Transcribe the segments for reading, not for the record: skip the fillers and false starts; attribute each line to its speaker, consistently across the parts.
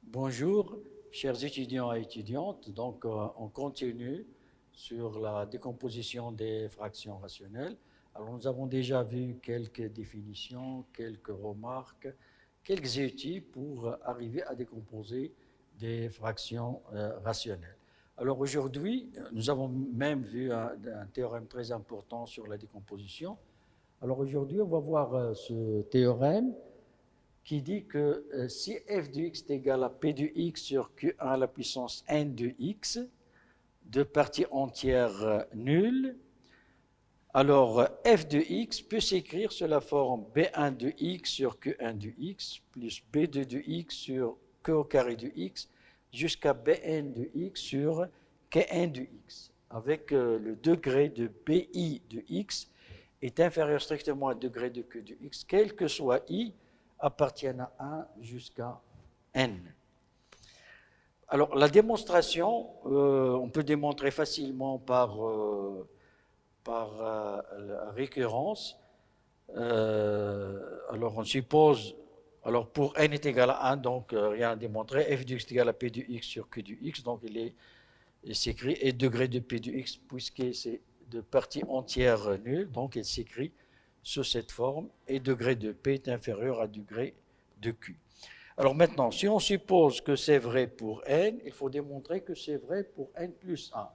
Speaker 1: Bonjour, chers étudiants et étudiantes. Donc, on continue sur la décomposition des fractions rationnelles. Alors, nous avons déjà vu quelques définitions, quelques remarques, quelques outils pour arriver à décomposer des fractions rationnelles. Alors, aujourd'hui, nous avons même vu un théorème très important sur la décomposition. Alors, aujourd'hui, on va voir ce théorème qui dit que si f de x est égal à p de x sur q1 à la puissance n de x, de partie entière nulle, alors f de x peut s'écrire sous la forme b1 de x sur q1 de x plus b2 de x sur q au carré de x jusqu'à bn de x sur kn de x, avec le degré de bi de x est inférieur strictement à degré de q de x, quel que soit i, appartiennent à 1 jusqu'à n. Alors, la démonstration, on peut démontrer facilement par la récurrence. Alors, on suppose, alors pour n est égal à 1, donc rien à démontrer, f de x est égal à p de x sur q de x, donc il s'écrit et degré de p de x, puisque c'est de partie entière nulle, donc il s'écrit sous cette forme, et degré de P est inférieur à degré de Q. Alors maintenant, si on suppose que c'est vrai pour n, il faut démontrer que c'est vrai pour n plus 1.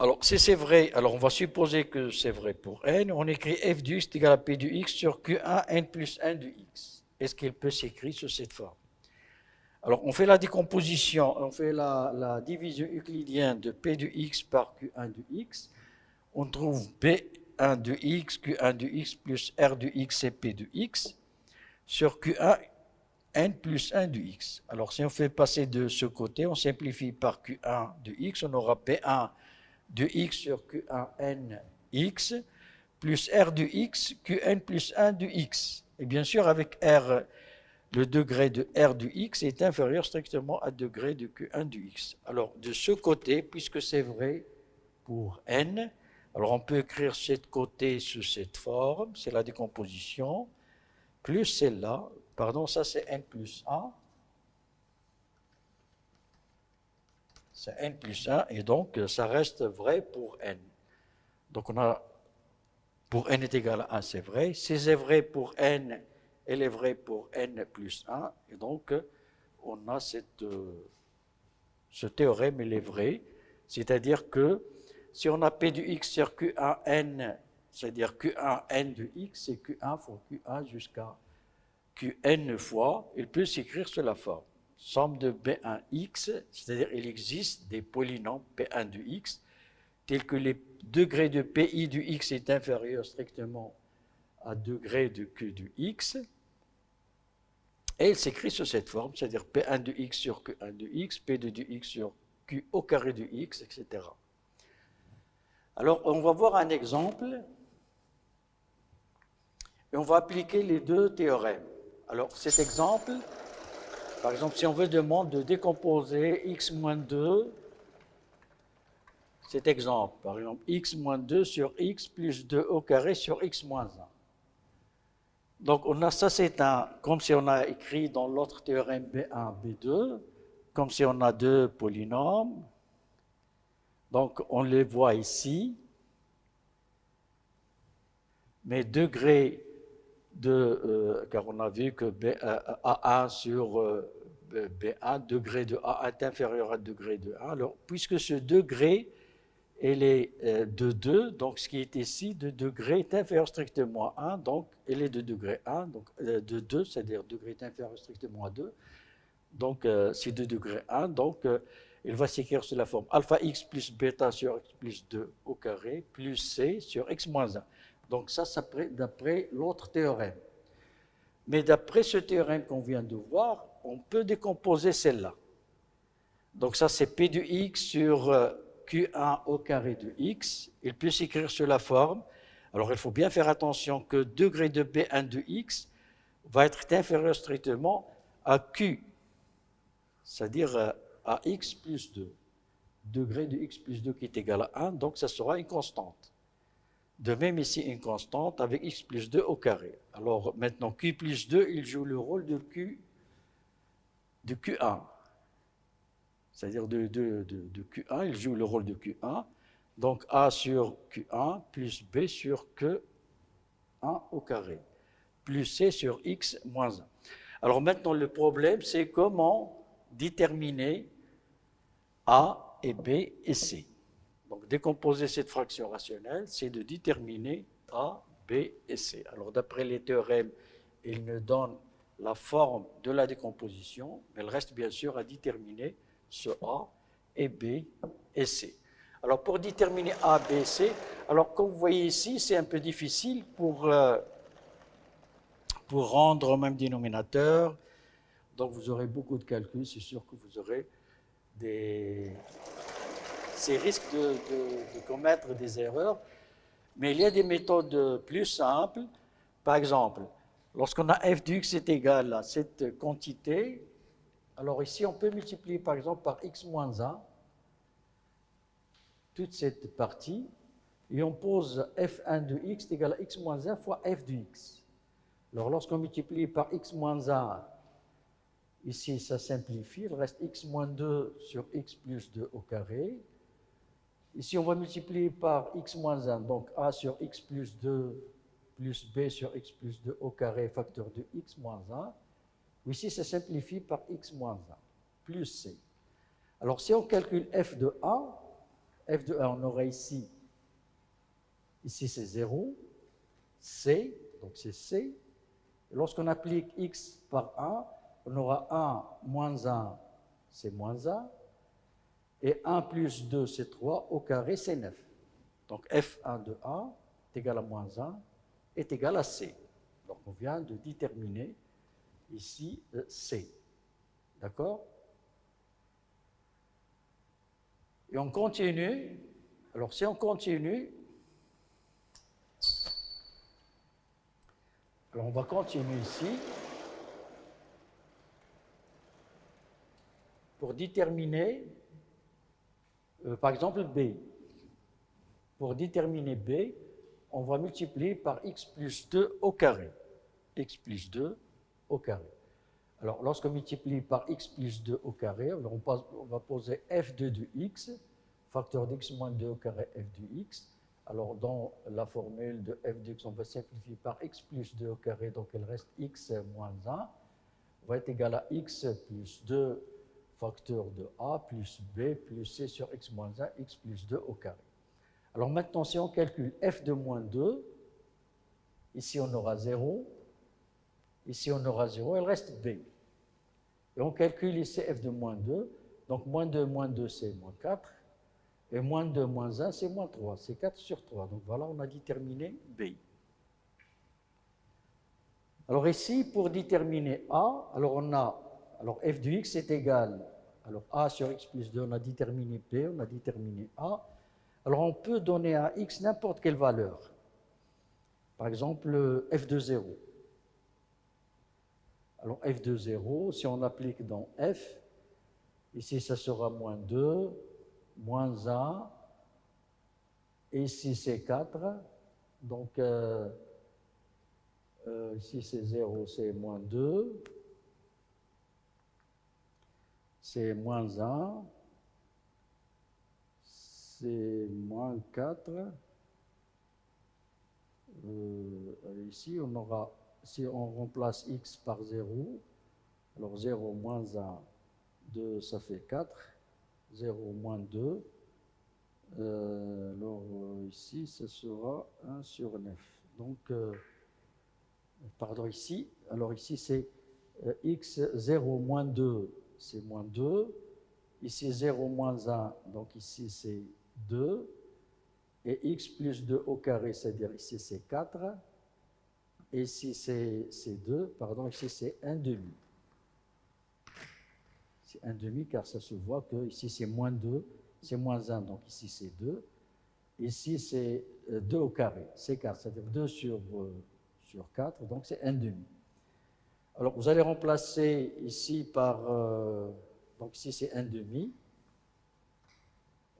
Speaker 1: Alors, si c'est vrai, alors on va supposer que c'est vrai pour n, on écrit f de x est égal à p de x sur q1 n plus 1 de x. Est-ce qu'il peut s'écrire sous cette forme? Alors, on fait la décomposition, on fait la division euclidienne de p de x par q1 de x. On trouve b1 de x, q1 de x plus r de x et p de x sur q1 n plus 1 de x. Alors, si on fait passer de ce côté, on simplifie par q1 de x, on aura p1 de x sur q1 n x plus r de x, qn plus 1 de x. Et bien sûr, avec r, le degré de r de x est inférieur strictement à degré de q1 de x. Alors, de ce côté, puisque c'est vrai pour n, alors on peut écrire ce côté sous cette forme, c'est la décomposition, plus celle-là, pardon, ça c'est n plus 1, c'est n plus 1, et donc ça reste vrai pour n. Donc on a, pour n est égal à 1, c'est vrai. Si c'est vrai pour n, elle est vraie pour n plus 1, et donc on a ce théorème, il est vrai, c'est-à-dire que si on a p de x sur q1n, c'est-à-dire q1n de x, c'est q1 fois q1 jusqu'à qn fois, il peut s'écrire sous la forme somme de b1x, c'est-à-dire il existe des polynômes p1 de x, tels que les degrés de pi de x est inférieur strictement à degré de q de x, et il s'écrit sous cette forme, c'est-à-dire p1 de x sur q1 de x, p2 de x sur q au carré de x, etc. Alors, on va voir un exemple et on va appliquer les deux théorèmes. Alors, cet exemple, par exemple, si on veut demander de décomposer x moins 2, cet exemple, par exemple, x moins 2 sur x plus 2 au carré sur x moins 1. Donc, on a ça, c'est comme si on a écrit dans l'autre théorème B1, B2, comme si on a deux polynômes. Donc, on les voit ici. Mais degré de, car on a vu que A1 sur B1, degré de A1 est inférieur à degré de 1. Alors, puisque ce degré, elle est de 2, donc ce qui est ici, de degré est inférieur strictement à 1, donc elle est de degré 1, donc de 2, c'est-à-dire degré est inférieur strictement à 2, donc c'est de degré 1, donc il va s'écrire sous la forme alpha x plus bêta sur x plus 2 au carré, plus c sur x moins 1. Donc ça, c'est d'après l'autre théorème. Mais d'après ce théorème qu'on vient de voir, on peut décomposer celle-là. Donc ça, c'est p de x sur q1 au carré de x. Il peut s'écrire sous la forme. Alors, il faut bien faire attention que degré de b1 de x va être inférieur strictement à q, c'est-à-dire AX plus 2. Degré de x plus 2 qui est égal à 1, donc ça sera une constante. De même ici, une constante avec x plus 2 au carré. Alors maintenant, q plus 2, il joue le rôle de Q1. C'est-à-dire de Q1, il joue le rôle de Q1. Donc A sur Q1 plus B sur Q1 au carré, plus C sur X moins 1. Alors maintenant, le problème, c'est comment déterminer A et B et C. Donc décomposer cette fraction rationnelle, c'est de déterminer A, B et C. Alors d'après les théorèmes, ils nous donnent la forme de la décomposition, mais il reste bien sûr à déterminer ce A et B et C. Alors pour déterminer A, B, C, alors comme vous voyez ici, c'est un peu difficile pour rendre au même dénominateur. Donc vous aurez beaucoup de calculs, c'est sûr que vous aurez ces risques de commettre des erreurs. Mais il y a des méthodes plus simples. Par exemple, lorsqu'on a f de x est égal à cette quantité, alors ici on peut multiplier par exemple par x moins 1, toute cette partie, et on pose f1 de x est égal à x moins 1 fois f de x. Alors lorsqu'on multiplie par x moins 1, ici ça simplifie, il reste x moins 2 sur x plus 2 au carré. Ici on va multiplier par x moins 1, donc a sur x plus 2 plus b sur x plus 2 au carré facteur de x moins 1. Ici ça simplifie par x moins 1 plus c. Alors si on calcule f de 1, on aura ici c'est 0, c, donc c'est c. Lorsqu'on applique x par 1, on aura 1 moins 1, c'est moins 1, et 1 plus 2, c'est 3, au carré, c'est 9. Donc f1 de 1 est égal à moins 1 est égal à c. Donc on vient de déterminer ici c. D'accord? Et on continue. Alors si on continue, alors on va continuer ici pour déterminer, par exemple, b. Pour déterminer b, on va multiplier par x plus 2 au carré. X plus 2 au carré. Alors, lorsqu'on multiplie par x plus 2 au carré, on va poser f2 de x, facteur d'x moins 2 au carré f de x. Alors, dans la formule de f de x, on va simplifier par x plus 2 au carré, donc il reste x moins 1, va être égal à x plus 2 facteur de a plus b plus c sur x moins 1, x plus 2 au carré. Alors maintenant, si on calcule f de moins 2, ici on aura 0, ici on aura 0, il reste b. Et on calcule ici f de moins 2, donc moins 2, c'est moins 4, et moins 2, moins 1, c'est moins 3, c'est 4 sur 3. Donc voilà, on a déterminé b. Alors ici, pour déterminer a, alors f de x est égal, alors a sur x plus 2, on a déterminé b, on a déterminé a. Alors on peut donner à x n'importe quelle valeur. Par exemple, f de 0. Alors f de 0, si on applique dans f, ici ça sera moins 2, moins 1, et ici c'est 4. Donc ici c'est 0, c'est moins 2, c'est moins 1, c'est moins 4. Ici, on aura, si on remplace x par 0, alors 0 moins 1, 2, ça fait 4. 0 moins 2. Alors ici, ça sera 1 sur 9. Donc, pardon, ici, alors ici c'est x 0 moins 2, c'est moins 2. Ici 0 moins 1, donc ici c'est 2. Et x plus 2 au carré, c'est-à-dire ici c'est 4. Et ici c'est 2, pardon, ici c'est 1 demi. C'est 1 demi car ça se voit que ici c'est moins 2, c'est moins 1, donc ici c'est 2. Ici c'est 2 au carré, c'est 4, c'est-à-dire 2 sur 4, donc c'est 1 demi. Alors vous allez remplacer ici par Donc ici c'est 1 demi.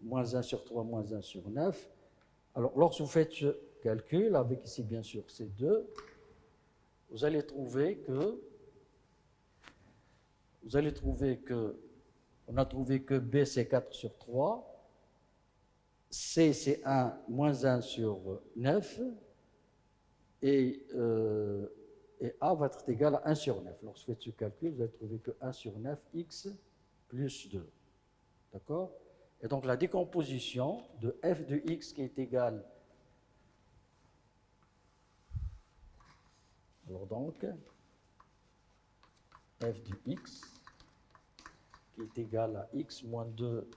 Speaker 1: Moins 1 sur 3, moins 1 sur 9. Alors lorsque vous faites ce calcul, avec ici bien sûr c'est 2, vous allez trouver que on a trouvé que B c'est 4 sur 3, C c'est 1, moins 1 sur 9, et A va être égal à 1 sur 9. Lorsque vous faites ce calcul, vous allez trouver que 1 sur 9, x plus 2. D'accord? Et donc la décomposition de f de x qui est égale, alors donc, f de x qui est égal à x moins 2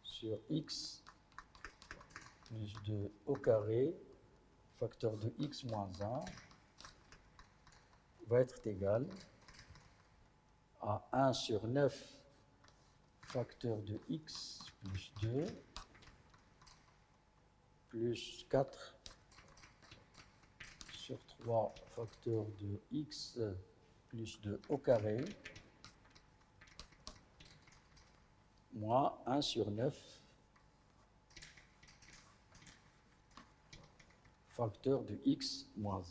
Speaker 1: sur x plus 2 au carré, facteur de x moins 1, va être égal à 1 sur 9 facteur de x plus 2 plus 4 sur 3 facteur de x plus 2 au carré moins 1 sur 9 facteur de x moins 1.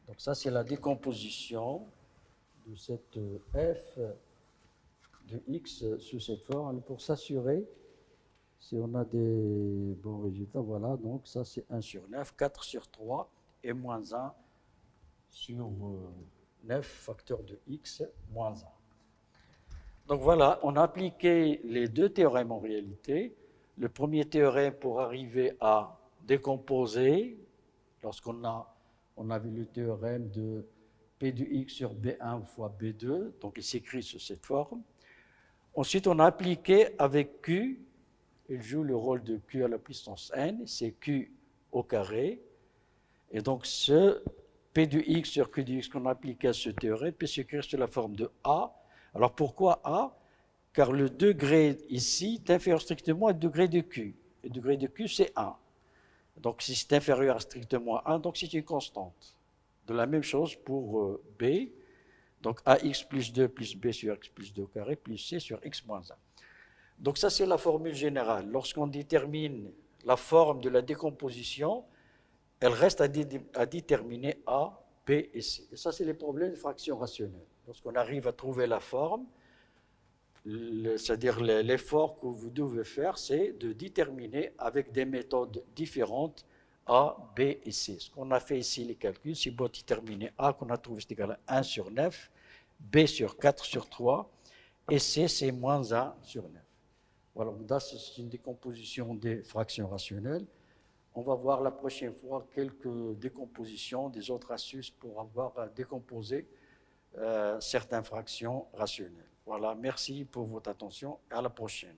Speaker 1: Donc ça, c'est la décomposition de cette f de x sous cette forme. Pour s'assurer, si on a des bons résultats, voilà, donc ça c'est 1 sur 9, 4 sur 3 et moins 1 sur 9 facteur de x moins 1. Donc voilà, on a appliqué les deux théorèmes en réalité. Le premier théorème pour arriver à décomposer, lorsqu'on a vu le théorème de P de x sur B1 fois B2, donc il s'écrit sous cette forme. Ensuite, on a appliqué avec Q, il joue le rôle de Q à la puissance n, c'est Q au carré. Et donc, ce P de x sur Q de x qu'on a appliqué à ce théorème peut s'écrire sous la forme de A. Alors, pourquoi A? Car le degré ici est inférieur strictement au degré de Q. Le degré de Q, c'est 1. Donc, si c'est inférieur à strictement 1, donc c'est une constante. De la même chose pour B. Donc, AX plus 2 plus B sur X plus 2 au carré plus C sur X moins 1. Donc, ça, c'est la formule générale. Lorsqu'on détermine la forme de la décomposition, elle reste à déterminer A, B et C. Et ça, c'est les problèmes de fraction rationnelle. Lorsqu'on arrive à trouver la forme, c'est-à-dire l'effort que vous devez faire, c'est de déterminer avec des méthodes différentes A, B et C. Ce qu'on a fait ici, les calculs, c'est pour déterminer A qu'on a trouvé c'est égal à 1 sur 9, B sur 4 sur 3, et C, c'est moins 1 sur 9. Voilà, là, c'est une décomposition des fractions rationnelles. On va voir la prochaine fois quelques décompositions, des autres astuces pour avoir à décomposer certaines fractions rationnelles. Voilà, merci pour votre attention et à la prochaine.